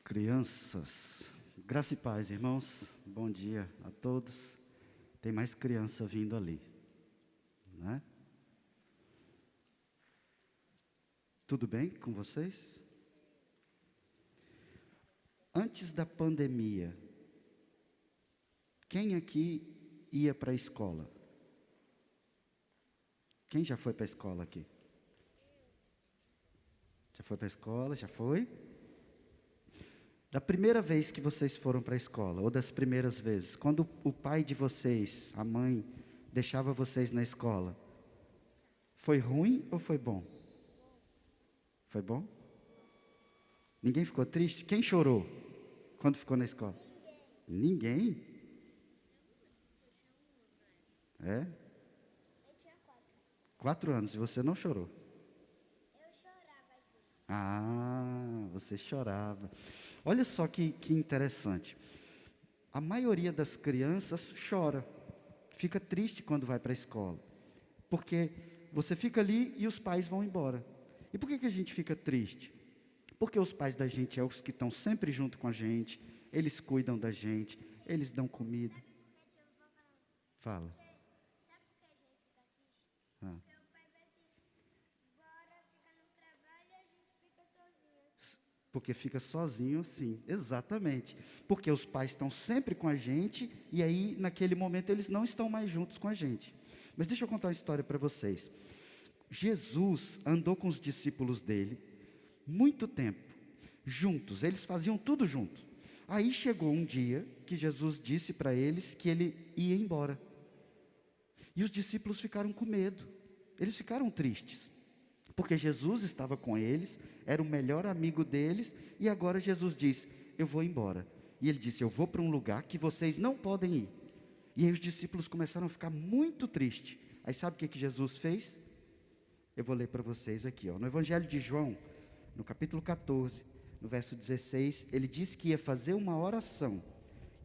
Crianças, graça e paz, irmãos, bom dia a todos. Tem mais criança vindo ali, né? Tudo bem com vocês? Antes da pandemia, quem aqui ia para a escola? Quem já foi para a escola aqui? Já foi para a escola? Já foi? Da primeira vez que vocês foram para a escola, ou das primeiras vezes, quando o pai de vocês, a mãe, deixava vocês na escola, foi ruim ou foi bom? Foi bom? Ninguém ficou triste? Quem chorou quando ficou na escola? Ninguém? É? 4 anos e você não chorou? Ah, você chorava. Olha só que interessante. A maioria das crianças chora, fica triste quando vai para a escola, porque você fica ali e os pais vão embora. E por que a gente fica triste? Porque os pais da gente é os que estão sempre junto com a gente, eles cuidam da gente, eles dão comida. Fala. Ah. Porque fica sozinho, sim, exatamente. Porque os pais estão sempre com a gente, e aí, naquele momento, eles não estão mais juntos com a gente. Mas deixa eu contar uma história para vocês. Jesus andou com os discípulos dele, muito tempo, juntos, eles faziam tudo junto. Aí chegou um dia que Jesus disse para eles que ele ia embora. E os discípulos ficaram com medo, eles ficaram tristes. Porque Jesus estava com eles, era o melhor amigo deles, e agora Jesus diz: eu vou embora. E ele disse: eu vou para um lugar que vocês não podem ir. E aí os discípulos começaram a ficar muito tristes. Aí sabe o que Jesus fez? Eu vou ler para vocês aqui, ó. No Evangelho de João, no capítulo 14, no verso 16, ele disse que ia fazer uma oração.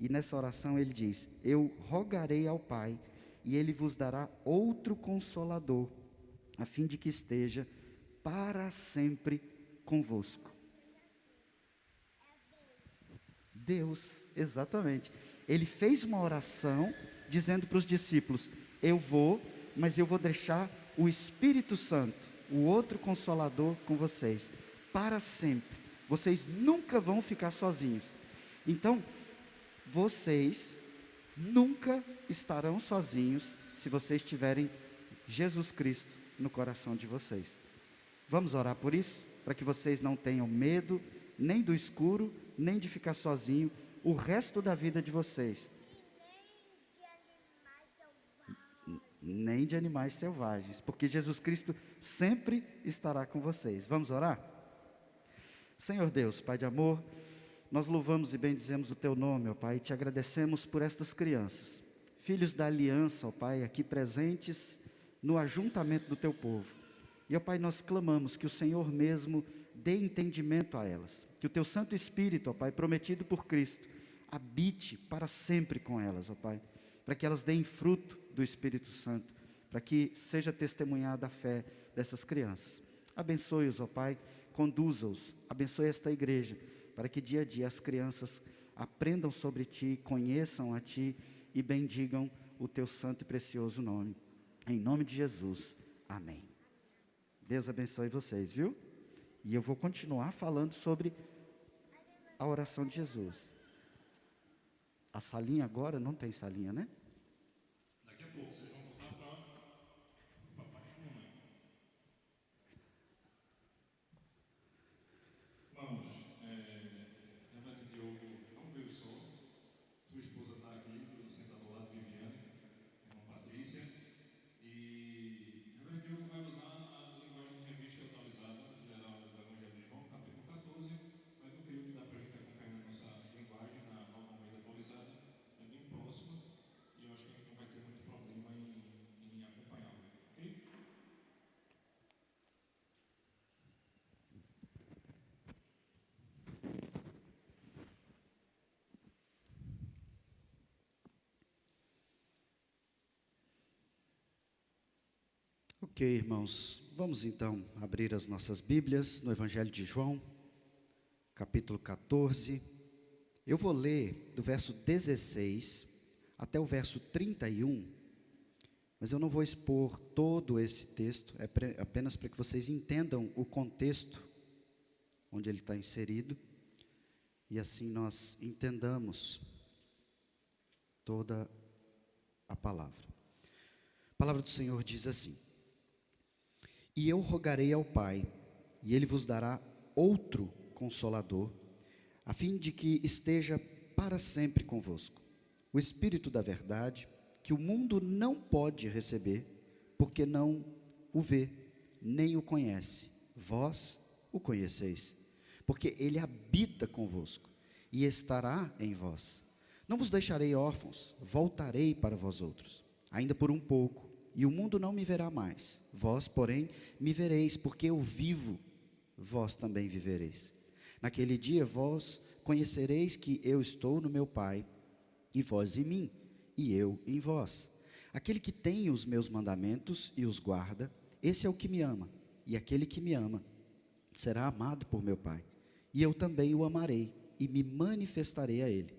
E nessa oração ele diz: eu rogarei ao Pai, e ele vos dará outro consolador, a fim de que esteja para sempre convosco. Deus, exatamente. Ele fez uma oração dizendo para os discípulos: eu vou, mas eu vou deixar o Espírito Santo, o outro consolador com vocês, para sempre. Vocês nunca vão ficar sozinhos. Então, vocês nunca estarão sozinhos se vocês tiverem Jesus Cristo no coração de vocês. Vamos orar por isso? Para que vocês não tenham medo, nem do escuro, nem de ficar sozinho, o resto da vida de vocês. Nem de animais selvagens, porque Jesus Cristo sempre estará com vocês. Vamos orar? Senhor Deus, Pai de amor, nós louvamos e bendizemos o Teu nome, ó Pai, e Te agradecemos por estas crianças, filhos da aliança, ó Pai, aqui presentes no ajuntamento do Teu povo. E, ó Pai, nós clamamos que o Senhor mesmo dê entendimento a elas, que o Teu Santo Espírito, ó Pai, prometido por Cristo, habite para sempre com elas, ó Pai, para que elas deem fruto do Espírito Santo, para que seja testemunhada a fé dessas crianças. Abençoe-os, ó Pai, conduza-os, abençoe esta igreja, para que dia a dia as crianças aprendam sobre Ti, conheçam a Ti e bendigam o Teu santo e precioso nome. Em nome de Jesus, amém. Deus abençoe vocês, viu? E eu vou continuar falando sobre a oração de Jesus. A salinha agora não tem salinha, né? Daqui a pouco vocês vão voltar para o papai e a mamãe. Vamos, Reverendo Diogo não veio só, sua esposa está aqui, sentada ao lado, Viviane, irmã Patrícia. E Reverendo Diogo vai usar a linguagem revista atualizada, ele era do Evangelho de João, capítulo 14, mas no período que dá para a gente acompanhar a nossa linguagem na Nova Almeida atualizada, é bem próxima, e eu acho que a gente não vai ter muito problema em acompanhá-lo, ok? Ok, irmãos, vamos então abrir as nossas Bíblias no Evangelho de João, capítulo 14. Eu vou ler do verso 16 até o verso 31, mas eu não vou expor todo esse texto, apenas para que vocês entendam o contexto onde ele está inserido, e assim nós entendamos toda a palavra. A palavra do Senhor diz assim: E eu rogarei ao Pai, e Ele vos dará outro Consolador, a fim de que esteja para sempre convosco, o Espírito da verdade, que o mundo não pode receber, porque não o vê, nem o conhece. Vós o conheceis, porque Ele habita convosco, e estará em vós. Não vos deixarei órfãos, voltarei para vós outros, ainda por um pouco, e o mundo não me verá mais. Vós, porém, me vereis, porque eu vivo, vós também vivereis. Naquele dia vós conhecereis que eu estou no meu Pai, e vós em mim, e eu em vós. Aquele que tem os meus mandamentos e os guarda, esse é o que me ama, e aquele que me ama será amado por meu Pai, e eu também o amarei, e me manifestarei a ele.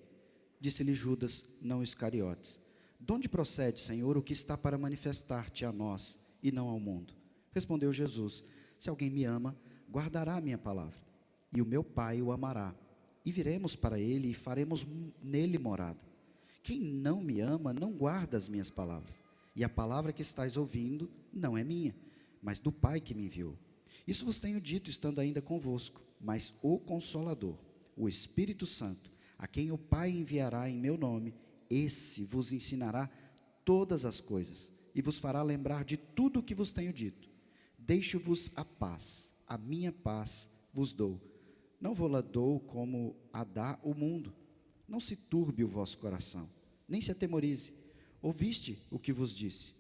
Disse-lhe Judas, não Iscariotes: De onde procede, Senhor, o que está para manifestar-te a nós, e não ao mundo? Respondeu Jesus: Se alguém me ama, guardará a minha palavra, e o meu Pai o amará, e viremos para ele, e faremos nele morada. Quem não me ama, não guarda as minhas palavras, e a palavra que estáis ouvindo não é minha, mas do Pai que me enviou. Isso vos tenho dito, estando ainda convosco, mas o Consolador, o Espírito Santo, a quem o Pai enviará em meu nome, esse vos ensinará todas as coisas, e vos fará lembrar de tudo o que vos tenho dito. Deixo-vos a paz, a minha paz vos dou. Não vou-la dou como a dá o mundo. Não se turbe o vosso coração, nem se atemorize. Ouviste o que vos disse: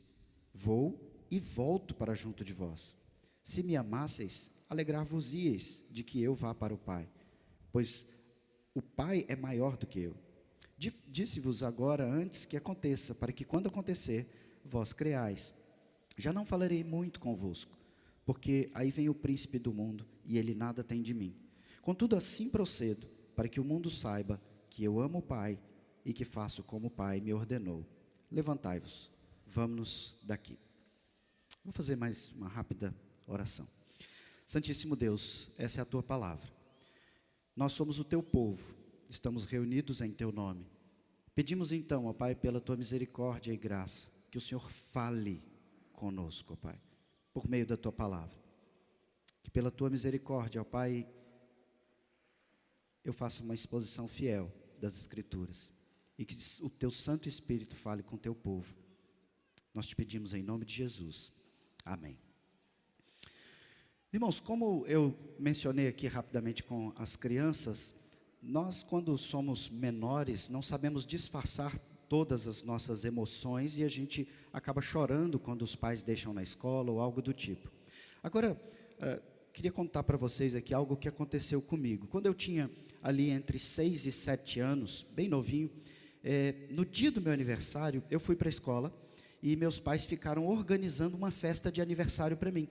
Vou e volto para junto de vós. Se me amasseis, alegrar-vos-íeis de que eu vá para o Pai, pois o Pai é maior do que eu. Disse-vos agora antes que aconteça, para que quando acontecer, vós creais. Já não falarei muito convosco, porque aí vem o príncipe do mundo, e ele nada tem de mim. Contudo, assim procedo, para que o mundo saiba que eu amo o Pai, e que faço como o Pai me ordenou. Levantai-vos, vamos-nos daqui. Vou fazer mais uma rápida oração. Santíssimo Deus, essa é a tua palavra. Nós somos o teu povo, estamos reunidos em teu nome. Pedimos então, ó Pai, pela tua misericórdia e graça, que o Senhor fale conosco, ó Pai, por meio da tua palavra. Que pela tua misericórdia, ó Pai, eu faça uma exposição fiel das Escrituras, e que o teu Santo Espírito fale com o teu povo. Nós te pedimos em nome de Jesus. Amém. Irmãos, como eu mencionei aqui rapidamente com as crianças, nós, quando somos menores, não sabemos disfarçar todas as nossas emoções, e a gente acaba chorando quando os pais deixam na escola ou algo do tipo. Agora, queria contar para vocês aqui algo que aconteceu comigo. Quando eu tinha ali entre 6 e 7 anos, bem novinho, no dia do meu aniversário, eu fui para a escola, e meus pais ficaram organizando uma festa de aniversário para mim.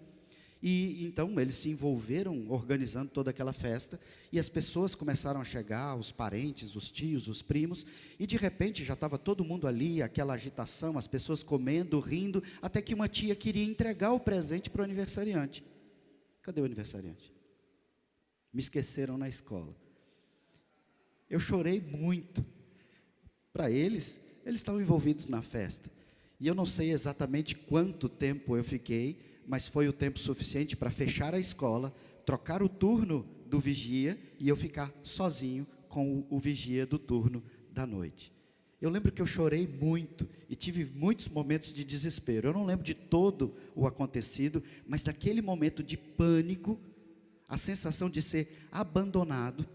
E então eles se envolveram organizando toda aquela festa, e as pessoas começaram a chegar, os parentes, os tios, os primos, e de repente já estava todo mundo ali, aquela agitação, as pessoas comendo, rindo, até que uma tia queria entregar o presente para o aniversariante. Cadê o aniversariante? Me esqueceram na escola. Eu chorei muito. Para eles estavam envolvidos na festa, e eu não sei exatamente quanto tempo eu fiquei, mas foi o tempo suficiente para fechar a escola, trocar o turno do vigia, e eu ficar sozinho com o vigia do turno da noite. Eu lembro que eu chorei muito, e tive muitos momentos de desespero. Eu não lembro de todo o acontecido, mas daquele momento de pânico, a sensação de ser abandonado,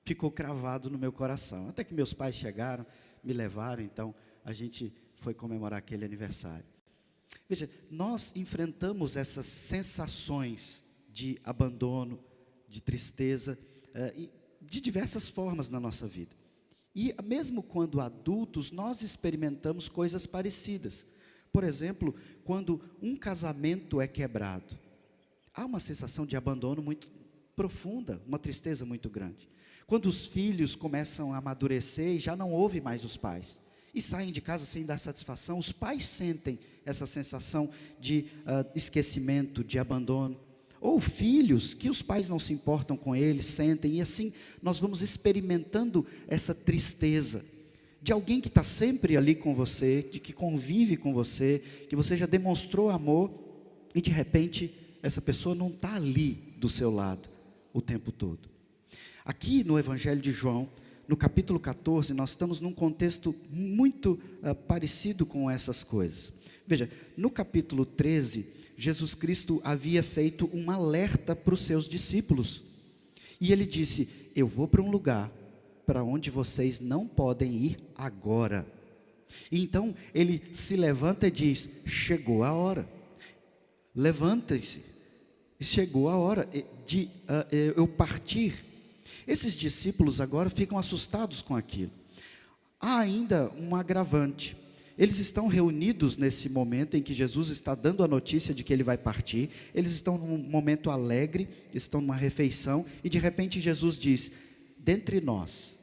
ficou cravado no meu coração. Até que meus pais chegaram, me levaram, então a gente foi comemorar aquele aniversário. Veja, nós enfrentamos essas sensações de abandono, de tristeza, de diversas formas na nossa vida. E mesmo quando adultos, nós experimentamos coisas parecidas. Por exemplo, quando um casamento é quebrado, há uma sensação de abandono muito profunda, uma tristeza muito grande. Quando os filhos começam a amadurecer e já não ouvem mais os pais, e saem de casa sem dar satisfação, os pais sentem essa sensação de esquecimento, de abandono. Ou filhos, que os pais não se importam com eles, sentem, e assim nós vamos experimentando essa tristeza de alguém que está sempre ali com você, de que convive com você, que você já demonstrou amor, e de repente essa pessoa não está ali do seu lado o tempo todo. Aqui no Evangelho de João, no capítulo 14, nós estamos num contexto muito parecido com essas coisas. Veja, no capítulo 13, Jesus Cristo havia feito um alerta para os seus discípulos. E ele disse: eu vou para um lugar para onde vocês não podem ir agora. E então ele se levanta e diz: chegou a hora. Levantem-se. Chegou a hora de eu partir. Esses discípulos agora ficam assustados com aquilo. Há ainda um agravante. Eles estão reunidos nesse momento em que Jesus está dando a notícia de que ele vai partir. Eles estão num momento alegre, estão numa refeição, e de repente Jesus diz: dentre nós,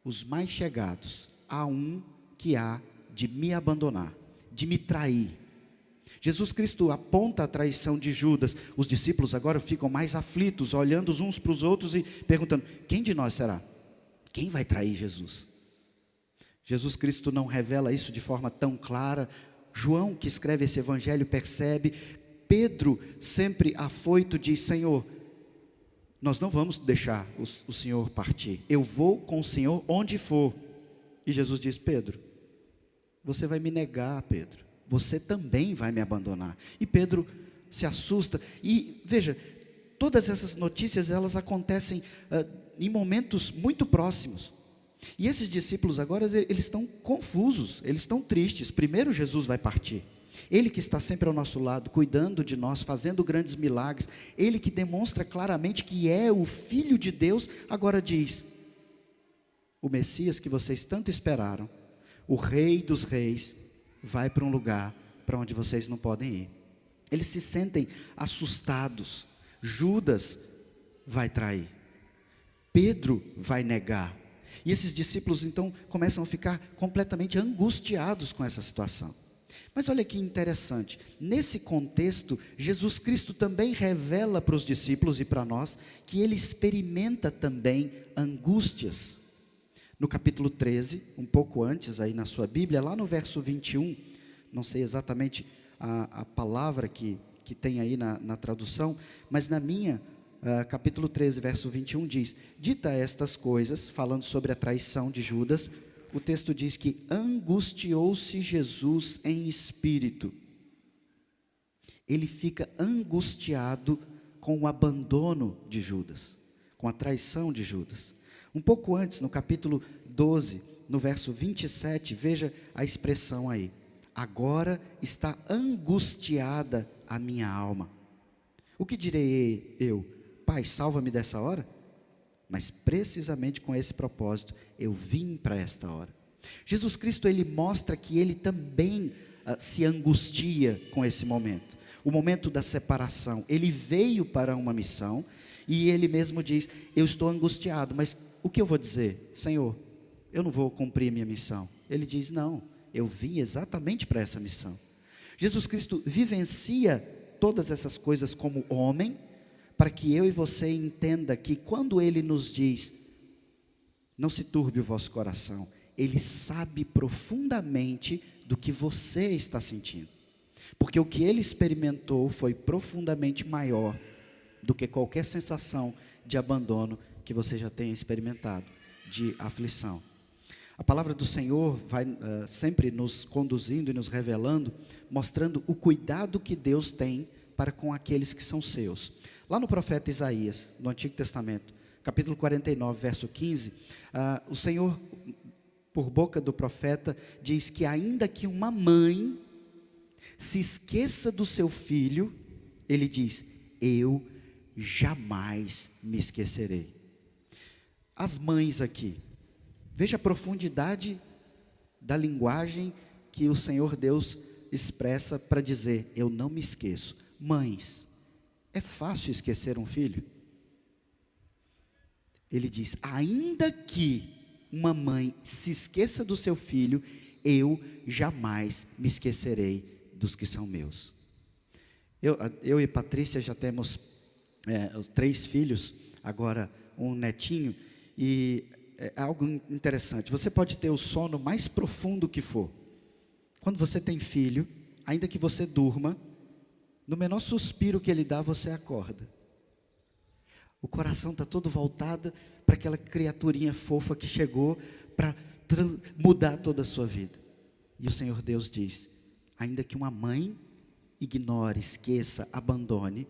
os mais chegados, há um que há de me abandonar, de me trair. Jesus Cristo aponta a traição de Judas. Os discípulos agora ficam mais aflitos, olhando uns para os outros e perguntando: quem de nós será? Quem vai trair Jesus? Jesus Cristo não revela isso de forma tão clara. João, que escreve esse evangelho, percebe. Pedro, sempre afoito, diz: Senhor, nós não vamos deixar o Senhor partir. Eu vou com o Senhor onde for. E Jesus diz: Pedro, você vai me negar, Pedro. Você também vai me abandonar. E Pedro se assusta. E veja, todas essas notícias, elas acontecem em momentos muito próximos. E esses discípulos agora, eles estão confusos, eles estão tristes. Primeiro Jesus vai partir. Ele que está sempre ao nosso lado, cuidando de nós, fazendo grandes milagres. Ele que demonstra claramente que é o Filho de Deus, agora diz: o Messias que vocês tanto esperaram, o Rei dos Reis, vai para um lugar para onde vocês não podem ir. Eles se sentem assustados. Judas vai trair. Pedro vai negar. E esses discípulos então começam a ficar completamente angustiados com essa situação. Mas olha que interessante, nesse contexto, Jesus Cristo também revela para os discípulos e para nós, que ele experimenta também angústias. No capítulo 13, um pouco antes aí na sua Bíblia, lá no verso 21, não sei exatamente a palavra que tem aí na tradução, mas na minha, capítulo 13, verso 21 diz: dita estas coisas, falando sobre a traição de Judas, o texto diz que angustiou-se Jesus em espírito. Ele fica angustiado com o abandono de Judas, com a traição de Judas. Um pouco antes, no capítulo 12, no verso 27, veja a expressão aí: agora está angustiada a minha alma. O que direi eu? Pai, salva-me dessa hora? Mas precisamente com esse propósito, eu vim para esta hora. Jesus Cristo, ele mostra que ele também se angustia com esse momento. O momento da separação. Ele veio para uma missão, e ele mesmo diz: eu estou angustiado, mas o que eu vou dizer? Senhor, eu não vou cumprir minha missão. Ele diz: não, eu vim exatamente para essa missão. Jesus Cristo vivencia todas essas coisas como homem, para que eu e você entenda que quando ele nos diz: não se turbe o vosso coração, ele sabe profundamente do que você está sentindo. Porque o que ele experimentou foi profundamente maior do que qualquer sensação de abandono que você já tenha experimentado, de aflição. A palavra do Senhor vai sempre nos conduzindo e nos revelando, mostrando o cuidado que Deus tem para com aqueles que são seus. Lá no profeta Isaías, no Antigo Testamento, capítulo 49, verso 15, o Senhor, por boca do profeta, diz que ainda que uma mãe se esqueça do seu filho, ele diz: eu jamais me esquecerei. As mães aqui, veja a profundidade da linguagem que o Senhor Deus expressa para dizer: eu não me esqueço. Mães, é fácil esquecer um filho? ele diz: ainda que uma mãe se esqueça do seu filho, eu jamais me esquecerei dos que são meus. Eu e Patrícia já temos os 3 filhos, agora um netinho, e é algo interessante. Você pode ter o sono mais profundo que for. Quando você tem filho, ainda que você durma, no menor suspiro que ele dá, você acorda. O coração está todo voltado para aquela criaturinha fofa que chegou para mudar toda a sua vida. E o Senhor Deus diz: ainda que uma mãe ignore, esqueça, abandone,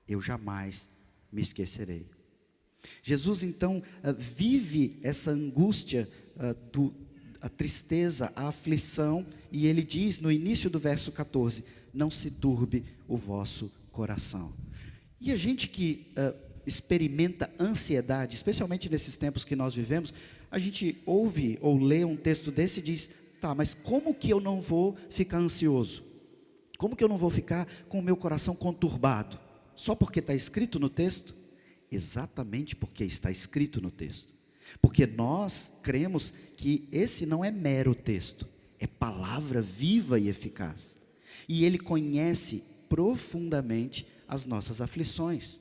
eu jamais me esquecerei. Jesus então vive essa angústia, a tristeza, a aflição, e ele diz no início do verso 14: não se turbe o vosso coração. E a gente que experimenta ansiedade, especialmente nesses tempos que nós vivemos, a gente ouve ou lê um texto desse e diz: tá, mas como que eu não vou ficar ansioso? Como que eu não vou ficar com o meu coração conturbado? Só porque está escrito no texto? Exatamente porque está escrito no texto. Porque nós cremos que esse não é mero texto, é palavra viva e eficaz. E ele conhece profundamente as nossas aflições.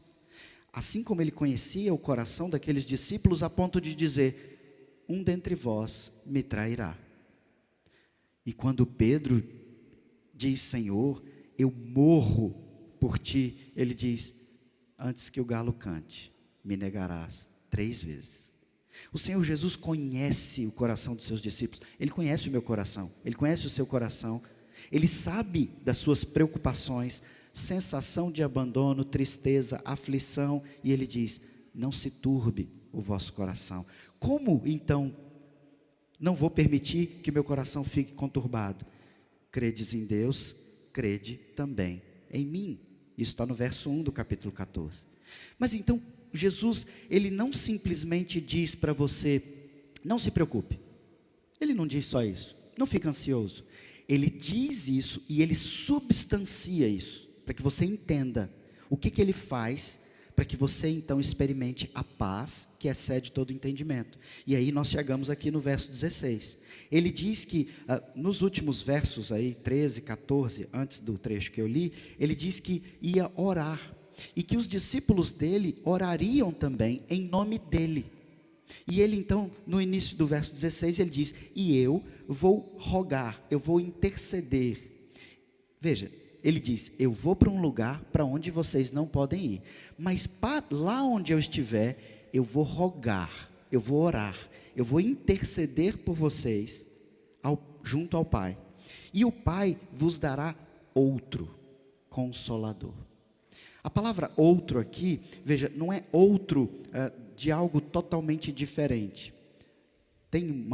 Assim como ele conhecia o coração daqueles discípulos a ponto de dizer: um dentre vós me trairá. E quando Pedro diz: Senhor, eu morro por ti, ele diz: antes que o galo cante, me negarás 3 vezes. O Senhor Jesus conhece o coração dos seus discípulos. Ele conhece o meu coração, ele conhece o seu coração. Ele sabe das suas preocupações, sensação de abandono, tristeza, aflição. E ele diz: não se turbe o vosso coração. Como então não vou permitir que meu coração fique conturbado? Credes em Deus, crede também em mim. Isso está no verso 1 do capítulo 14. Mas então Jesus, ele não simplesmente diz para você: não se preocupe. Ele não diz só isso, não fica ansioso. Ele diz isso e ele substancia isso, para que você entenda o que ele faz, para que você então experimente a paz que excede todo entendimento. E aí nós chegamos aqui no verso 16. Ele diz que nos últimos versos aí, 13, 14, antes do trecho que eu li, ele diz que ia orar, e que os discípulos dele orariam também em nome dele. E ele então, no início do verso 16, ele diz: e eu vou rogar, eu vou interceder. Veja, ele diz: eu vou para um lugar para onde vocês não podem ir, mas lá onde eu estiver, eu vou rogar, eu vou orar, eu vou interceder por vocês junto ao Pai. E o Pai vos dará outro Consolador. A palavra outro aqui, veja, não é outro de algo totalmente diferente. Tem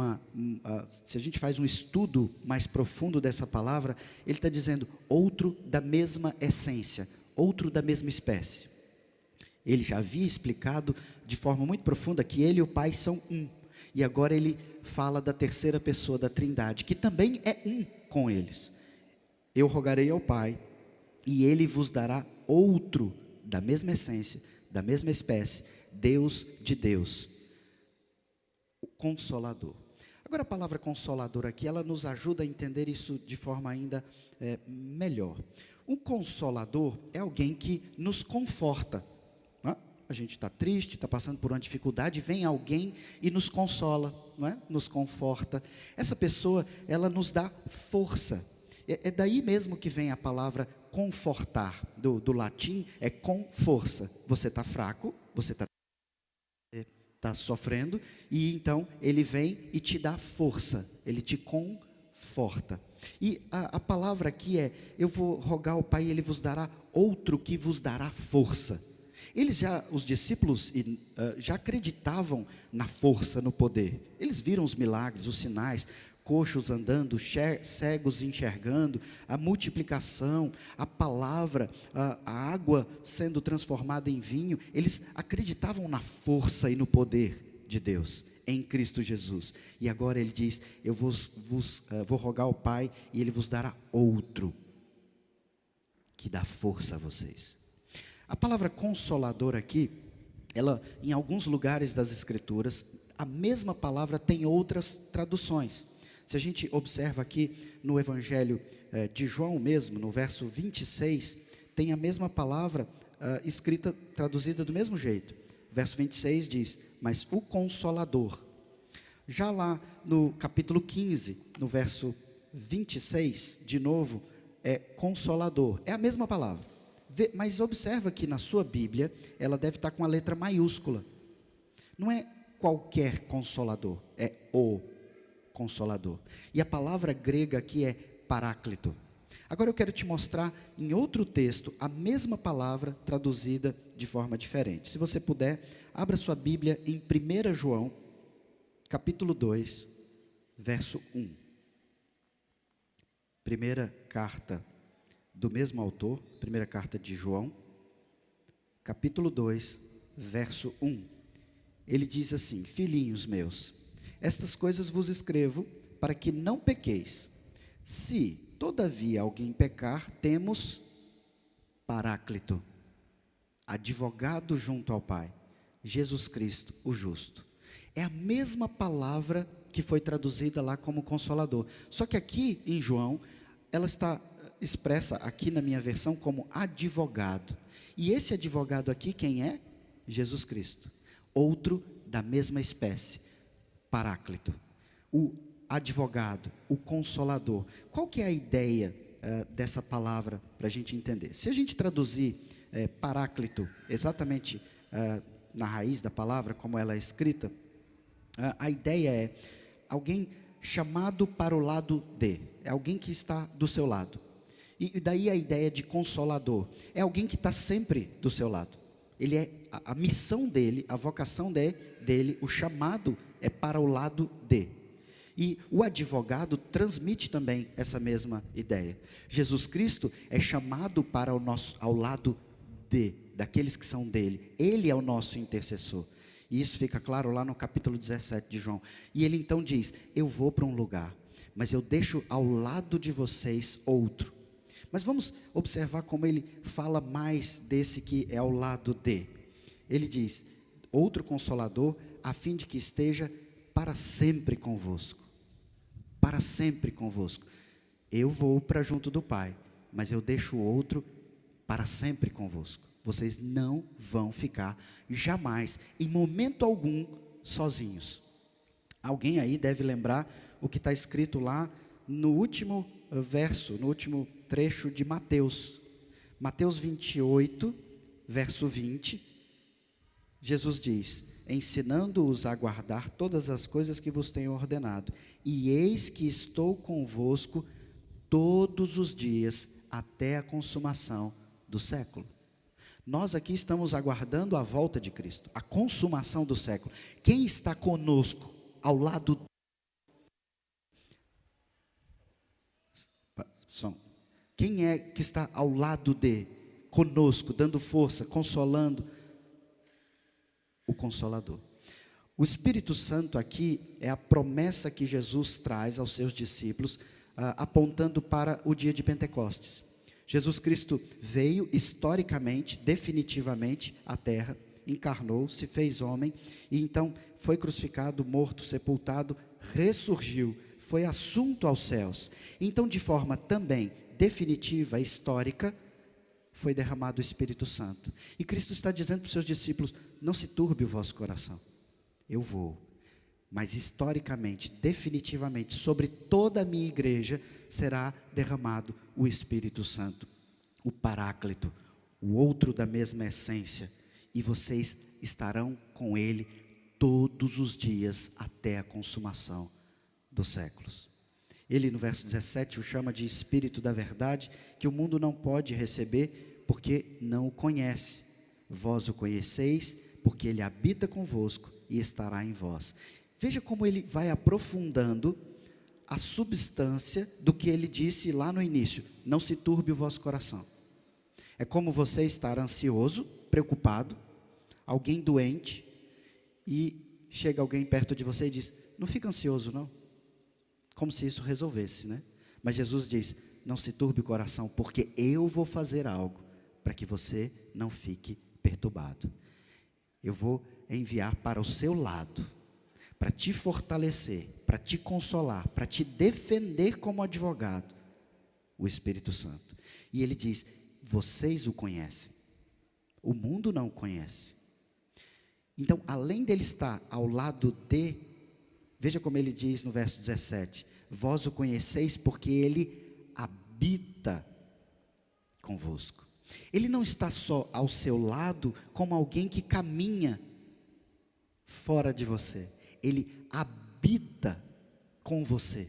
se a gente faz um estudo mais profundo dessa palavra, ele está dizendo outro da mesma essência, outro da mesma espécie. Ele já havia explicado de forma muito profunda que ele e o Pai são um. E agora ele fala da terceira pessoa da Trindade, que também é um com eles. Eu rogarei ao Pai, e ele vos dará outro da mesma essência, da mesma espécie, Deus de Deus, o Consolador. Agora a palavra Consolador aqui, ela nos ajuda a entender isso de forma ainda melhor. Um Consolador é alguém que nos conforta, não é? A gente está triste, está passando por uma dificuldade, vem alguém e nos consola, não é? Nos conforta. Essa pessoa, ela nos dá força. É daí mesmo que vem a palavra confortar, do latim, é com força. Você está fraco, você está sofrendo, e então ele vem e te dá força, ele te conforta. E a palavra aqui é: eu vou rogar ao Pai, e ele vos dará outro que vos dará força. Os discípulos já acreditavam na força, no poder. Eles viram os milagres, os sinais, coxos andando, cegos enxergando, a multiplicação, a palavra, a água sendo transformada em vinho. Eles acreditavam na força e no poder de Deus em Cristo Jesus. E agora ele diz: eu vou rogar ao Pai, e ele vos dará outro que dá força a vocês. A palavra consolador aqui, ela, em alguns lugares das Escrituras, a mesma palavra tem outras traduções. Se a gente observa aqui no Evangelho de João mesmo, no verso 26, tem a mesma palavra escrita, traduzida do mesmo jeito. Verso 26 diz, mas o Consolador. Já lá no capítulo 15, no verso 26, de novo, é Consolador. É a mesma palavra. Mas observa que na sua Bíblia, ela deve estar com a letra maiúscula. Não é qualquer Consolador, é o Consolador. E a palavra grega aqui é Paráclito. Agora eu quero te mostrar em outro texto a mesma palavra traduzida de forma diferente. Se você puder, abra sua Bíblia em 1 João, capítulo 2, verso 1. Primeira carta do mesmo autor, primeira carta de João, capítulo 2, verso 1. Ele diz assim: filhinhos meus, estas coisas vos escrevo para que não pequeis. Se, todavia, alguém pecar, temos Paráclito, advogado junto ao Pai, Jesus Cristo, o justo. É a mesma palavra que foi traduzida lá como Consolador. Só que aqui em João, ela está expressa aqui na minha versão como advogado. E esse advogado aqui, quem é? Jesus Cristo. Outro da mesma espécie, Paráclito. O advogado, o Consolador. Qual que é a ideia dessa palavra para a gente entender? Se a gente traduzir Paráclito exatamente na raiz da palavra, como ela é escrita, a ideia é alguém chamado para o lado de, é alguém que está do seu lado. E daí a ideia de Consolador, é alguém que está sempre do seu lado. Ele é, a missão dele, a vocação dele, o chamado é para o lado de. E o advogado transmite também essa mesma ideia. Jesus Cristo é chamado para ao lado de, daqueles que são dele. Ele é o nosso intercessor. E isso fica claro lá no capítulo 17 de João. E ele então diz, eu vou para um lugar, mas eu deixo ao lado de vocês outro. Mas vamos observar como ele fala mais desse que é ao lado de. Ele diz, outro Consolador, a fim de que esteja para sempre convosco. Para sempre convosco. Eu vou para junto do Pai, mas eu deixo o outro para sempre convosco. Vocês não vão ficar jamais, em momento algum, sozinhos. Alguém aí deve lembrar o que está escrito lá no último verso, no último trecho de Mateus. Mateus 28, verso 20. Jesus diz, ensinando-os a guardar todas as coisas que vos tenho ordenado. E eis que estou convosco todos os dias, até a consumação do século. Nós aqui estamos aguardando a volta de Cristo, a consumação do século. Quem está conosco, ao lado? Quem é que está ao lado de, conosco, dando força, consolando? O Consolador. O Espírito Santo aqui é a promessa que Jesus traz aos seus discípulos, apontando para o dia de Pentecostes. Jesus Cristo veio historicamente, definitivamente à terra, encarnou, se fez homem, e então foi crucificado, morto, sepultado, ressurgiu, foi assunto aos céus. Então, de forma também definitiva, histórica, foi derramado o Espírito Santo. E Cristo está dizendo para os seus discípulos, não se turbe o vosso coração, eu vou. Mas historicamente, definitivamente, sobre toda a minha igreja, será derramado o Espírito Santo, o Paráclito, o outro da mesma essência, e vocês estarão com ele todos os dias até a consumação dos séculos. Ele no verso 17 o chama de Espírito da verdade, que o mundo não pode receber, porque não o conhece. Vós o conheceis, porque ele habita convosco e estará em vós. Veja como ele vai aprofundando a substância do que ele disse lá no início. Não se turbe o vosso coração. É como você estar ansioso, preocupado, alguém doente, e chega alguém perto de você e diz, não fica ansioso não. Como se isso resolvesse, né? Mas Jesus diz, não se turbe o coração, porque eu vou fazer algo para que você não fique perturbado. eu vou enviar para o seu lado, para te fortalecer, para te consolar, para te defender como advogado, o Espírito Santo. E ele diz: vocês o conhecem, o mundo não o conhece. Então, além dele estar ao lado de, veja como ele diz no verso 17: vós o conheceis porque ele habita convosco. Ele não está só ao seu lado como alguém que caminha fora de você. Ele habita com você.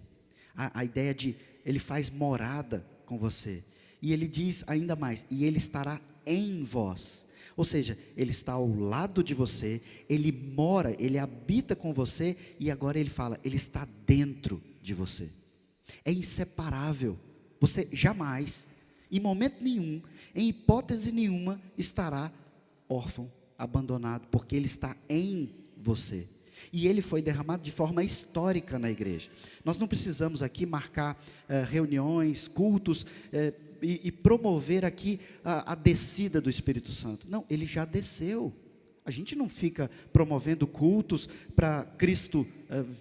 A ideia de ele faz morada com você. E ele diz ainda mais: e ele estará em vós. Ou seja, ele está ao lado de você, ele mora, ele habita com você, e agora ele fala, ele está dentro de você. É inseparável. Você jamais, em momento nenhum, em hipótese nenhuma, estará órfão, abandonado, porque ele está em você. E ele foi derramado de forma histórica na igreja. Nós não precisamos aqui marcar reuniões, cultos, e promover aqui a descida do Espírito Santo. Não, ele já desceu. A gente não fica promovendo cultos para Cristo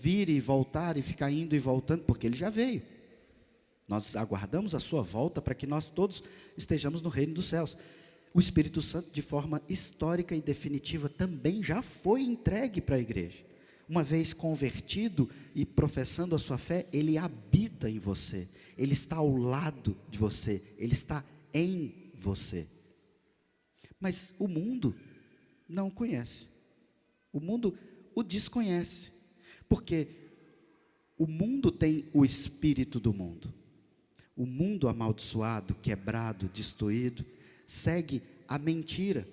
vir e voltar e ficar indo e voltando, porque ele já veio. Nós aguardamos a sua volta para que nós todos estejamos no reino dos céus. O Espírito Santo, de forma histórica e definitiva, também já foi entregue para a igreja. Uma vez convertido e professando a sua fé, ele habita em você, ele está ao lado de você, ele está em você. Mas o mundo não o conhece, o mundo o desconhece, porque o mundo tem o espírito do mundo. O mundo amaldiçoado, quebrado, destruído, segue a mentira.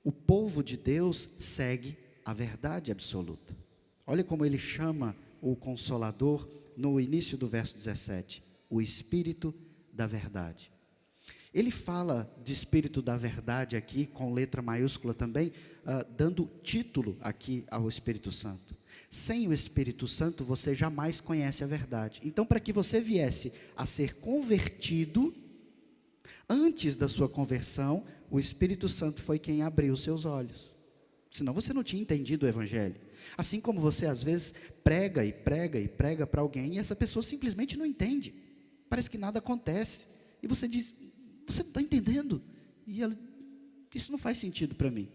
O povo de Deus segue a verdade absoluta. Olha como ele chama o Consolador no início do verso 17, o Espírito da verdade. Ele fala de Espírito da verdade aqui, com letra maiúscula também, dando título aqui ao Espírito Santo. Sem o Espírito Santo, você jamais conhece a verdade. Então, para que você viesse a ser convertido, antes da sua conversão, o Espírito Santo foi quem abriu os seus olhos. Senão você não tinha entendido o Evangelho. Assim como você às vezes prega e prega e prega para alguém e essa pessoa simplesmente não entende. Parece que nada acontece. E você diz, você não está entendendo. E ela, isso não faz sentido para mim.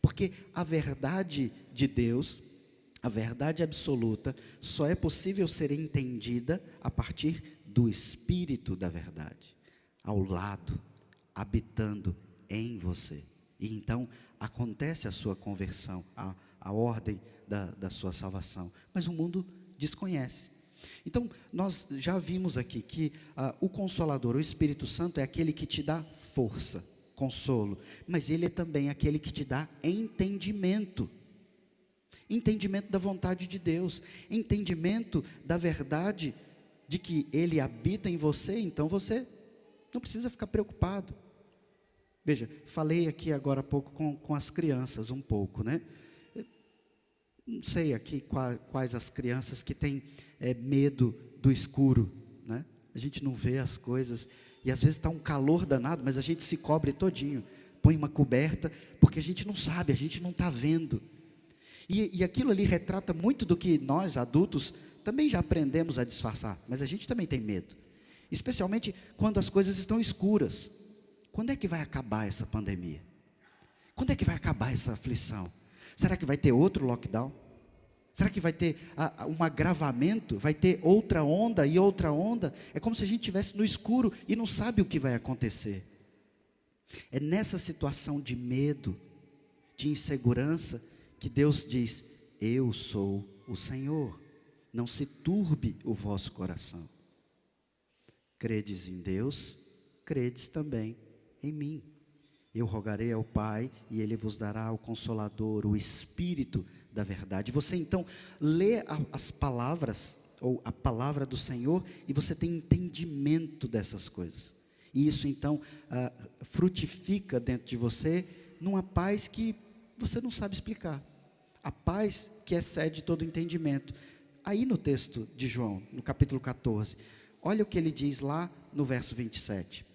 Porque a verdade de Deus, a verdade absoluta, só é possível ser entendida a partir do Espírito da verdade. Ao lado, habitando em você. E então acontece a sua conversão, a ordem da sua salvação. Mas o mundo desconhece. Então, nós já vimos aqui que o Consolador, o Espírito Santo, é aquele que te dá força, consolo. Mas ele é também aquele que te dá entendimento. Entendimento da vontade de Deus. Entendimento da verdade de que ele habita em você, então você não precisa ficar preocupado. Veja, falei aqui agora há pouco com as crianças um pouco, né? Não sei aqui quais as crianças que têm medo do escuro, né? A gente não vê as coisas, e às vezes está um calor danado, mas a gente se cobre todinho, põe uma coberta, porque a gente não sabe, a gente não está vendo. E aquilo ali retrata muito do que nós, adultos, também já aprendemos a disfarçar, mas a gente também tem medo. Especialmente quando as coisas estão escuras. Quando é que vai acabar essa pandemia? Quando é que vai acabar essa aflição? Será que vai ter outro lockdown? Será que vai ter um agravamento? Vai ter outra onda e outra onda? É como se a gente estivesse no escuro e não sabe o que vai acontecer. É nessa situação de medo, de insegurança, que Deus diz, eu sou o Senhor. Não se turbe o vosso coração. Credes em Deus, credes também em mim. Eu rogarei ao Pai e Ele vos dará o Consolador, o Espírito da verdade. Você então lê as palavras, ou a palavra do Senhor, e você tem entendimento dessas coisas. E isso então frutifica dentro de você numa paz que você não sabe explicar. A paz que excede todo entendimento. Aí no texto de João, no capítulo 14, olha o que ele diz lá no verso 27.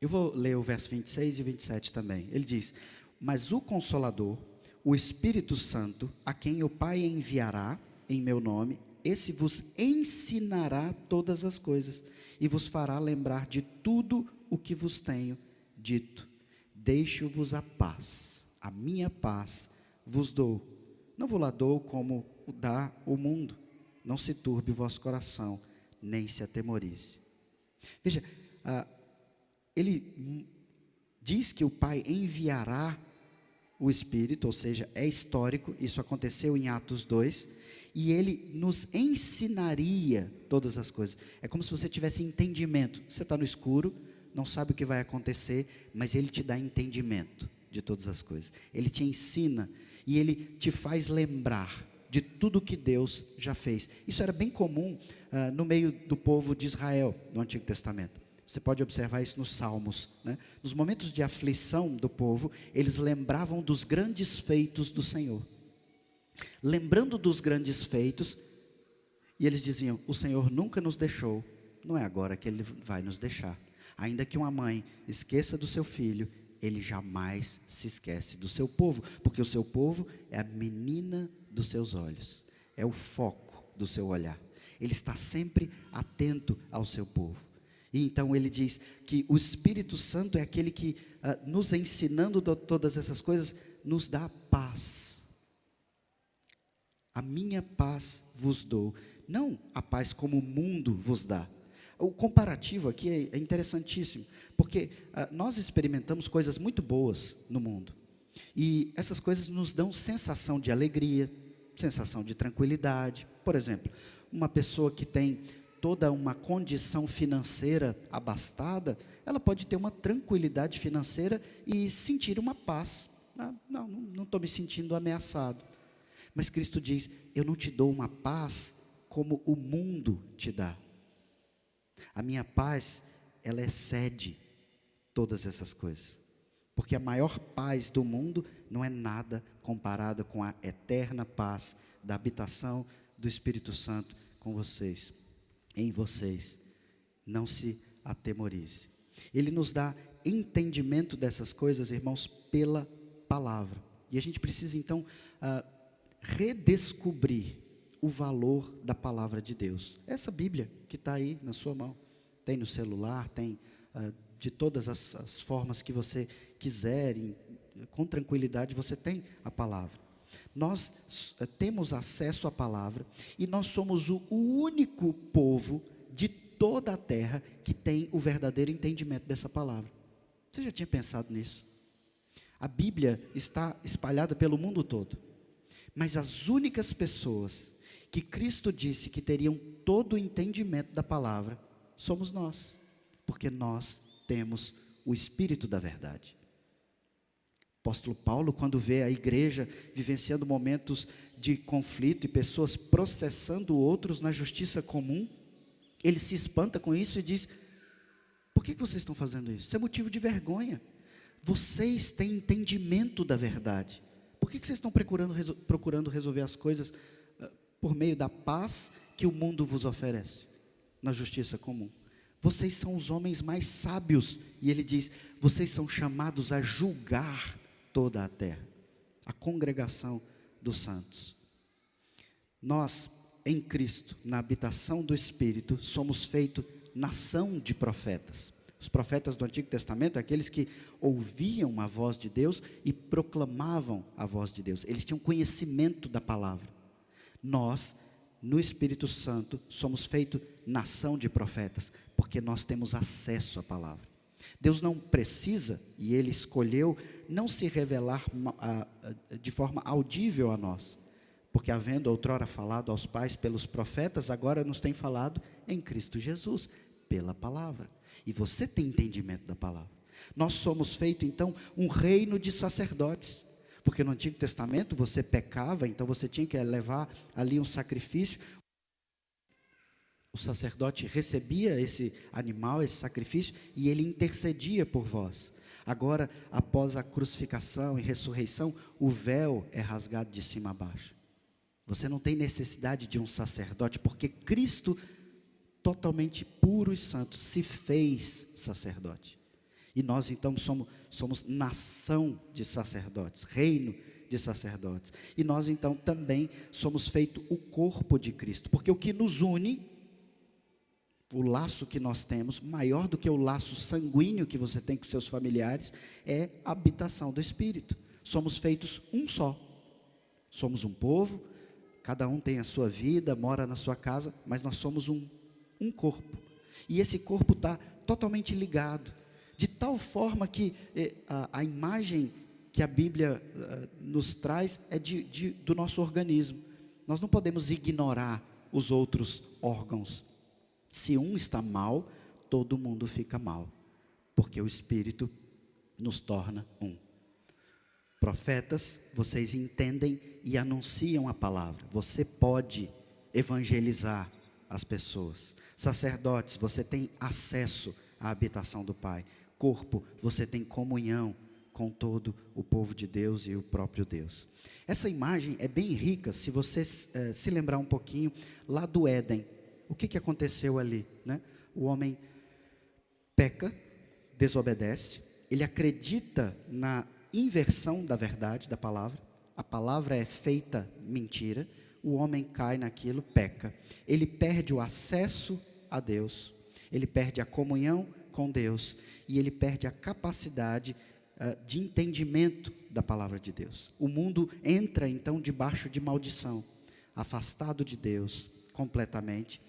Eu vou ler o verso 26 e 27 também. Ele diz, Mas o Consolador, o Espírito Santo, a quem o Pai enviará em meu nome, esse vos ensinará todas as coisas e vos fará lembrar de tudo o que vos tenho dito. Deixo-vos a paz, a minha paz vos dou. Não vos lá dou como dá o mundo. Não se turbe o vosso coração, nem se atemorize. Veja, ele diz que o Pai enviará o Espírito, ou seja, é histórico, isso aconteceu em Atos 2, e ele nos ensinaria todas as coisas. É como se você tivesse entendimento. Você está no escuro, não sabe o que vai acontecer, mas ele te dá entendimento de todas as coisas. Ele te ensina e ele te faz lembrar de tudo que Deus já fez. Isso era bem comum no meio do povo de Israel, no Antigo Testamento. Você pode observar isso nos Salmos, né? Nos momentos de aflição do povo, eles lembravam dos grandes feitos do Senhor. Lembrando dos grandes feitos, e eles diziam: o Senhor nunca nos deixou, não é agora que Ele vai nos deixar. Ainda que uma mãe esqueça do seu filho, Ele jamais se esquece do seu povo, porque o seu povo é a menina dos seus olhos, é o foco do seu olhar. Ele está sempre atento ao seu povo. E então ele diz que o Espírito Santo é aquele que, nos ensinando todas essas coisas, nos dá paz. A minha paz vos dou, não a paz como o mundo vos dá. O comparativo aqui é interessantíssimo, porque nós experimentamos coisas muito boas no mundo. E essas coisas nos dão sensação de alegria, sensação de tranquilidade. Por exemplo, uma pessoa que tem toda uma condição financeira abastada, ela pode ter uma tranquilidade financeira e sentir uma paz. Não estou me sentindo ameaçado. Mas Cristo diz: eu não te dou uma paz como o mundo te dá. A minha paz, ela excede todas essas coisas. Porque a maior paz do mundo não é nada comparada com a eterna paz da habitação do Espírito Santo com vocês. Em vocês, não se atemorize. Ele nos dá entendimento dessas coisas, irmãos, pela palavra. E a gente precisa então redescobrir o valor da palavra de Deus. Essa Bíblia que está aí na sua mão, tem no celular, tem de todas as formas que você quiser, com tranquilidade você tem a palavra. Nós temos acesso à palavra e nós somos o único povo de toda a terra que tem o verdadeiro entendimento dessa palavra. Você já tinha pensado nisso? A Bíblia está espalhada pelo mundo todo, mas as únicas pessoas que Cristo disse que teriam todo o entendimento da palavra somos nós, porque nós temos o Espírito da verdade. Apóstolo Paulo, quando vê a igreja vivenciando momentos de conflito e pessoas processando outros na justiça comum, ele se espanta com isso e diz: por que vocês estão fazendo isso? Isso é motivo de vergonha. Vocês têm entendimento da verdade. Por que vocês estão procurando resolver as coisas por meio da paz que o mundo vos oferece na justiça comum? Vocês são os homens mais sábios. E ele diz: vocês são chamados a julgar toda a terra, a congregação dos santos. Nós, em Cristo, na habitação do Espírito, somos feitos nação de profetas. Os profetas do Antigo Testamento, aqueles que ouviam a voz de Deus e proclamavam a voz de Deus. Eles tinham conhecimento da palavra. Nós, no Espírito Santo, somos feitos nação de profetas, porque nós temos acesso à palavra. Deus não precisa, e Ele escolheu, não se revelar de forma audível a nós, porque havendo outrora falado aos pais pelos profetas, agora nos tem falado em Cristo Jesus, pela palavra. E você tem entendimento da palavra. Nós somos feitos então um reino de sacerdotes, porque no Antigo Testamento você pecava, então você tinha que levar ali um sacrifício. O sacerdote recebia esse animal, esse sacrifício, e ele intercedia por vós. Agora, após a crucificação e ressurreição, o véu é rasgado de cima a baixo. Você não tem necessidade de um sacerdote, porque Cristo, totalmente puro e santo, se fez sacerdote. E nós então somos nação de sacerdotes, reino de sacerdotes. E nós então também somos feito o corpo de Cristo, porque o que nos une, o laço que nós temos, maior do que o laço sanguíneo que você tem com seus familiares, é a habitação do Espírito. Somos feitos um só. Somos um povo, cada um tem a sua vida, mora na sua casa, mas nós somos um corpo. E esse corpo está totalmente ligado, de tal forma que a imagem que a Bíblia nos traz é do nosso organismo. Nós não podemos ignorar os outros órgãos. Se um está mal, todo mundo fica mal, porque o Espírito nos torna um. Profetas, vocês entendem e anunciam a palavra. Você pode evangelizar as pessoas. Sacerdotes, você tem acesso à habitação do Pai. Corpo, você tem comunhão com todo o povo de Deus e o próprio Deus. Essa imagem é bem rica, se você se lembrar um pouquinho, lá do Éden. O que aconteceu ali, né? O homem peca, desobedece, ele acredita na inversão da verdade da palavra, a palavra é feita mentira, o homem cai naquilo, peca, ele perde o acesso a Deus, ele perde a comunhão com Deus, e ele perde a capacidade de entendimento da palavra de Deus. O mundo entra então debaixo de maldição, afastado de Deus completamente,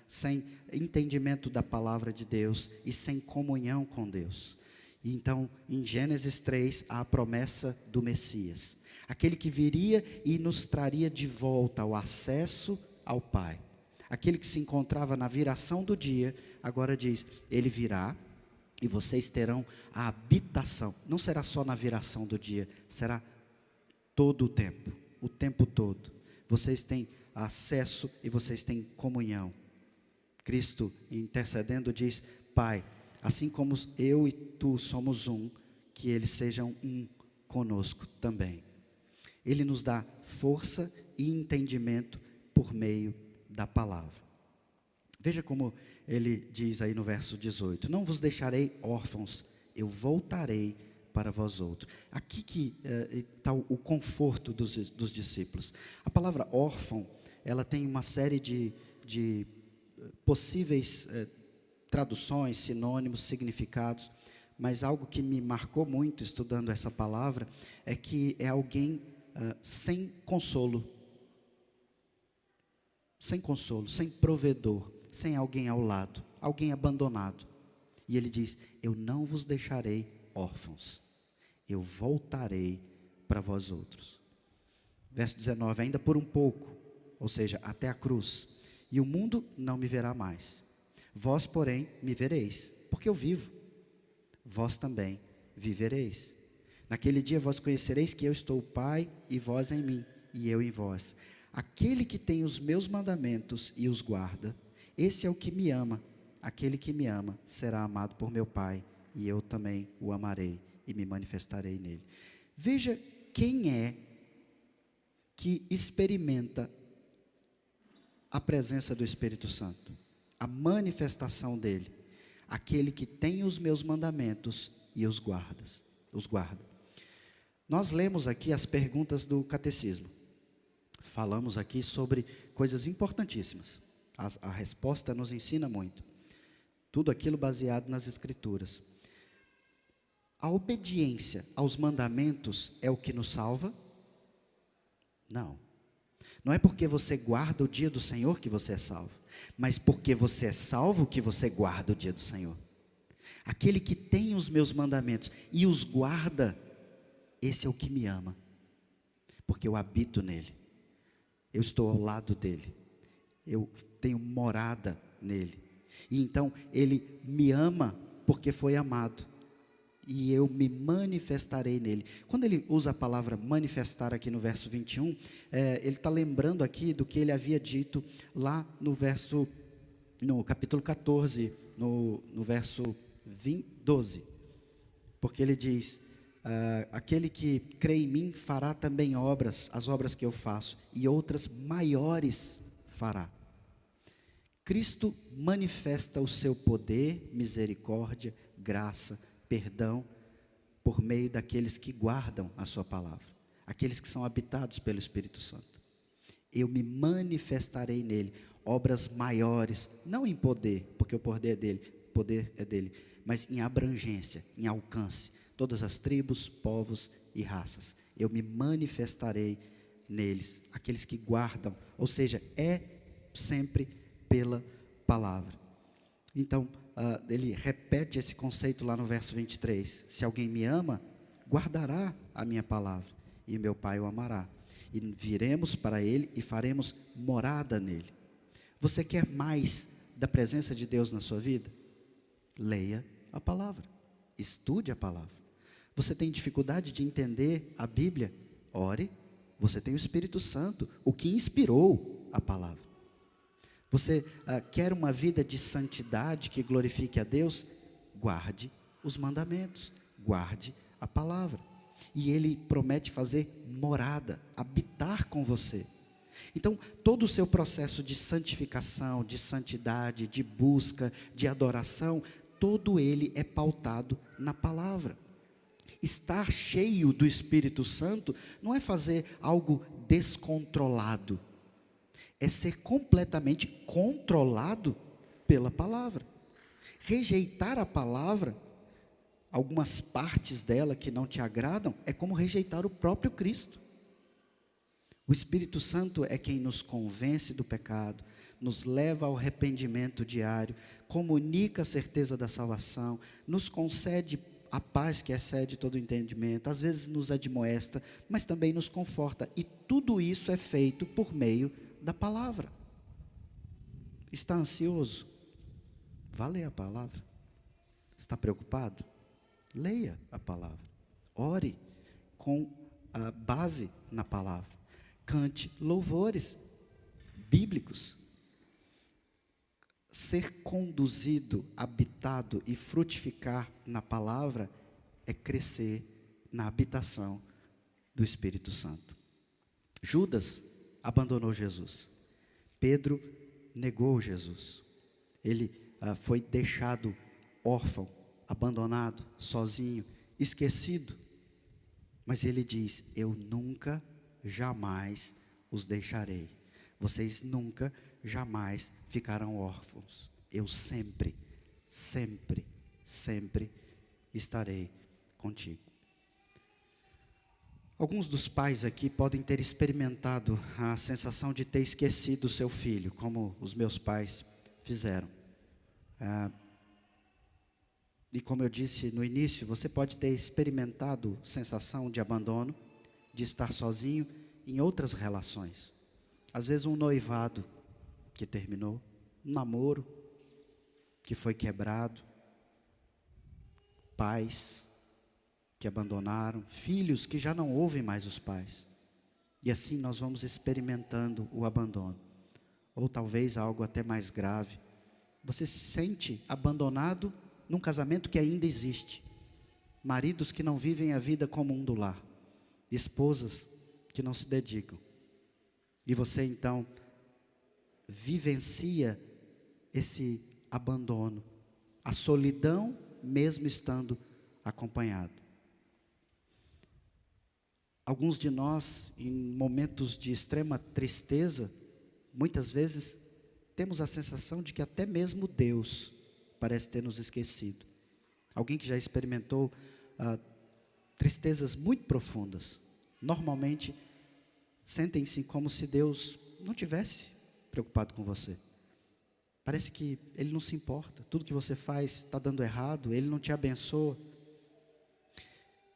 sem entendimento da palavra de Deus e sem comunhão com Deus. E então, em Gênesis 3, há a promessa do Messias, aquele que viria e nos traria de volta o acesso ao Pai. Aquele que se encontrava na viração do dia, agora diz, ele virá e vocês terão a habitação. Não será só na viração do dia, será todo o tempo todo. Vocês têm acesso e vocês têm comunhão. Cristo, intercedendo, diz, Pai, assim como eu e tu somos um, que eles sejam um conosco também. Ele nos dá força e entendimento por meio da palavra. Veja como ele diz aí no verso 18, não vos deixarei órfãos, eu voltarei para vós outros. Aqui que está o conforto dos discípulos. A palavra órfão, ela tem uma série de possíveis traduções, sinônimos, significados, mas algo que me marcou muito estudando essa palavra, é que é alguém sem consolo, sem provedor, sem alguém ao lado, alguém abandonado. E ele diz, eu não vos deixarei órfãos, eu voltarei para vós outros. Verso 19, ainda por um pouco, ou seja, até a cruz, e o mundo não me verá mais. Vós, porém, me vereis, porque eu vivo. Vós também vivereis. Naquele dia vós conhecereis que eu estou o Pai, e vós em mim, e eu em vós. Aquele que tem os meus mandamentos e os guarda, esse é o que me ama. Aquele que me ama será amado por meu Pai, e eu também o amarei e me manifestarei nele. Veja quem é que experimenta a presença do Espírito Santo, a manifestação dele, aquele que tem os meus mandamentos e os guarda. Nós lemos aqui as perguntas do catecismo, falamos aqui sobre coisas importantíssimas, a resposta nos ensina muito, tudo aquilo baseado nas Escrituras. A obediência aos mandamentos é o que nos salva? Não é porque você guarda o dia do Senhor que você é salvo, mas porque você é salvo que você guarda o dia do Senhor. Aquele que tem os meus mandamentos e os guarda, esse é o que me ama, porque eu habito nele, eu estou ao lado dele, eu tenho morada nele, e então ele me ama porque foi amado, e eu me manifestarei nele. Quando ele usa a palavra manifestar aqui no verso 21, ele está lembrando aqui do que ele havia dito lá no capítulo 14, no verso 12, porque ele diz, aquele que crê em mim fará também obras, as obras que eu faço, e outras maiores fará. Cristo manifesta o seu poder, misericórdia, graça, perdão por meio daqueles que guardam a sua palavra, aqueles que são habitados pelo Espírito Santo. Eu me manifestarei nele, obras maiores, não em poder, porque o poder é dele, mas em abrangência, em alcance, todas as tribos, povos e raças. Eu me manifestarei neles, aqueles que guardam, ou seja, é sempre pela palavra. Então, ele repete esse conceito lá no verso 23, se alguém me ama, guardará a minha palavra, e meu Pai o amará, e viremos para ele e faremos morada nele. Você quer mais da presença de Deus na sua vida? Leia a palavra, estude a palavra. Você tem dificuldade de entender a Bíblia? Ore, você tem o Espírito Santo, o que inspirou a palavra. Você quer uma vida de santidade que glorifique a Deus? Guarde os mandamentos, guarde a palavra. E Ele promete fazer morada, habitar com você. Então, todo o seu processo de santificação, de santidade, de busca, de adoração, todo ele é pautado na palavra. Estar cheio do Espírito Santo não é fazer algo descontrolado, é ser completamente controlado pela palavra. Rejeitar a palavra, algumas partes dela que não te agradam, é como rejeitar o próprio Cristo. O Espírito Santo é quem nos convence do pecado, nos leva ao arrependimento diário, comunica a certeza da salvação, nos concede a paz que excede todo entendimento, às vezes nos admoesta, mas também nos conforta, e tudo isso é feito por meio da palavra. Está ansioso? Vá ler a palavra. Está preocupado? Leia a palavra. Ore com a base na palavra. Cante louvores bíblicos. Ser conduzido, habitado e frutificar na palavra é crescer na habitação do Espírito Santo. Judas abandonou Jesus. Pedro negou Jesus. Ele foi deixado órfão, abandonado, sozinho, esquecido. Mas ele diz: eu nunca, jamais os deixarei. Vocês nunca, jamais ficarão órfãos. Eu sempre, sempre, sempre estarei contigo. Alguns dos pais aqui podem ter experimentado a sensação de ter esquecido o seu filho, como os meus pais fizeram. E como eu disse no início, você pode ter experimentado sensação de abandono, de estar sozinho em outras relações. Às vezes um noivado que terminou, um namoro que foi quebrado, pais que abandonaram, filhos que já não ouvem mais os pais. E assim nós vamos experimentando o abandono. Ou talvez algo até mais grave. Você se sente abandonado num casamento que ainda existe. Maridos que não vivem a vida comum do lar. Esposas que não se dedicam. E você então vivencia esse abandono, a solidão mesmo estando acompanhado. Alguns de nós, em momentos de extrema tristeza, muitas vezes temos a sensação de que até mesmo Deus parece ter nos esquecido. Alguém que já experimentou tristezas muito profundas, normalmente sentem-se como se Deus não tivesse preocupado com você. Parece que Ele não se importa, tudo que você faz está dando errado, Ele não te abençoa.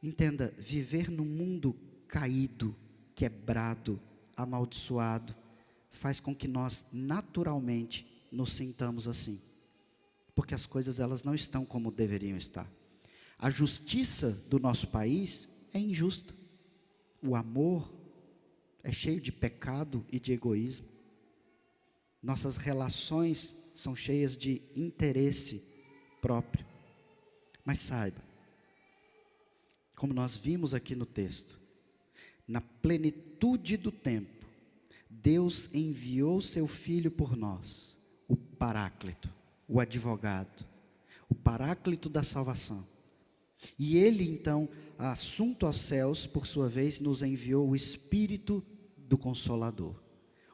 Entenda, viver num mundo caído, quebrado, amaldiçoado, faz com que nós naturalmente nos sintamos assim. Porque as coisas elas não estão como deveriam estar. A justiça do nosso país é injusta. O amor é cheio de pecado e de egoísmo. Nossas relações são cheias de interesse próprio. Mas saiba, como nós vimos aqui no texto, na plenitude do tempo, Deus enviou seu Filho por nós, o Paráclito, o advogado, o Paráclito da salvação, E ele então, assunto aos céus, por sua vez, nos enviou o Espírito do Consolador,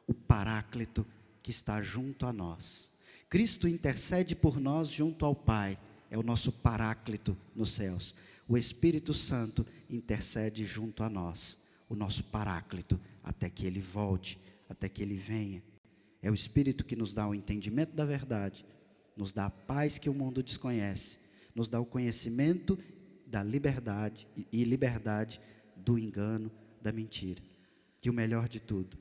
o Paráclito que está junto a nós. Cristo intercede por nós junto ao Pai, é o nosso Paráclito nos céus. O Espírito Santo intercede junto a nós, o nosso Paráclito, até que Ele volte, até que Ele venha. É o Espírito que nos dá o entendimento da verdade, nos dá a paz que o mundo desconhece, nos dá o conhecimento da liberdade e liberdade do engano, da mentira. E o melhor de tudo,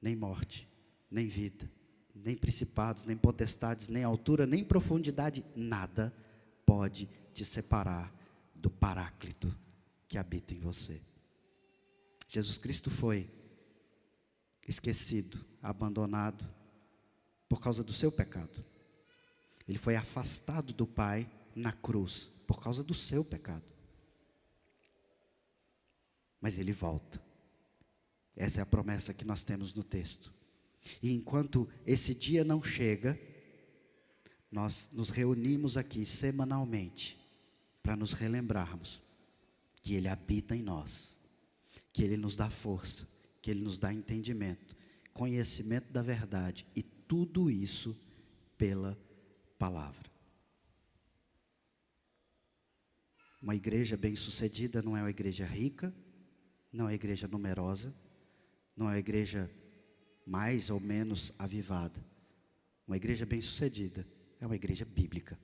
nem morte, nem vida, nem principados, nem potestades, nem altura, nem profundidade, nada pode te separar do Paráclito que habita em você. Jesus Cristo foi esquecido, abandonado por causa do seu pecado. Ele foi afastado do Pai na cruz por causa do seu pecado. Mas ele volta. Essa é a promessa que nós temos no texto. E enquanto esse dia não chega, nós nos reunimos aqui semanalmente para nos relembrarmos que Ele habita em nós, que Ele nos dá força, que Ele nos dá entendimento, conhecimento da verdade, e tudo isso pela palavra. Uma igreja bem-sucedida não é uma igreja rica, não é uma igreja numerosa, não é uma igreja mais ou menos avivada. Uma igreja bem-sucedida é uma igreja bíblica.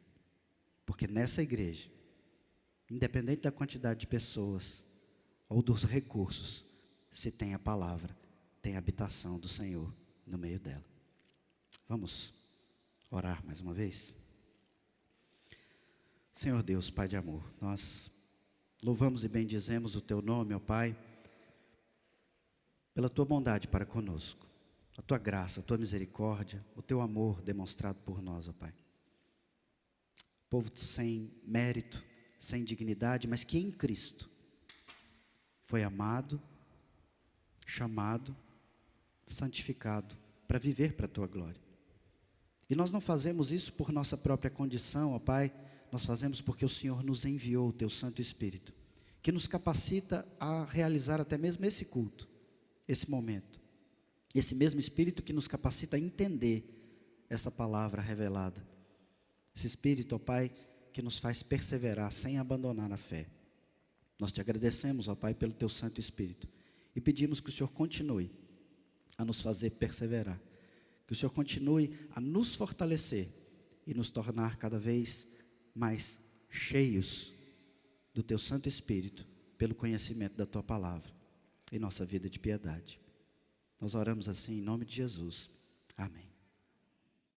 Porque nessa igreja, independente da quantidade de pessoas ou dos recursos, se tem a palavra, tem a habitação do Senhor no meio dela. Vamos orar mais uma vez? Senhor Deus, Pai de amor, nós louvamos e bendizemos o Teu nome, ó Pai, pela Tua bondade para conosco, a Tua graça, a Tua misericórdia, o Teu amor demonstrado por nós, ó Pai. Povo sem mérito, sem dignidade, mas que em Cristo foi amado, chamado, santificado para viver para a Tua glória. E nós não fazemos isso por nossa própria condição, ó Pai, nós fazemos porque o Senhor nos enviou o Teu Santo Espírito, que nos capacita a realizar até mesmo esse culto, esse momento. Esse mesmo Espírito que nos capacita a entender essa palavra revelada. Esse Espírito, ó Pai, que nos faz perseverar sem abandonar a fé. Nós te agradecemos, ó Pai, pelo Teu Santo Espírito. E pedimos que o Senhor continue a nos fazer perseverar. Que o Senhor continue a nos fortalecer e nos tornar cada vez mais cheios do Teu Santo Espírito, pelo conhecimento da Tua palavra, em nossa vida de piedade. Nós oramos assim em nome de Jesus. Amém.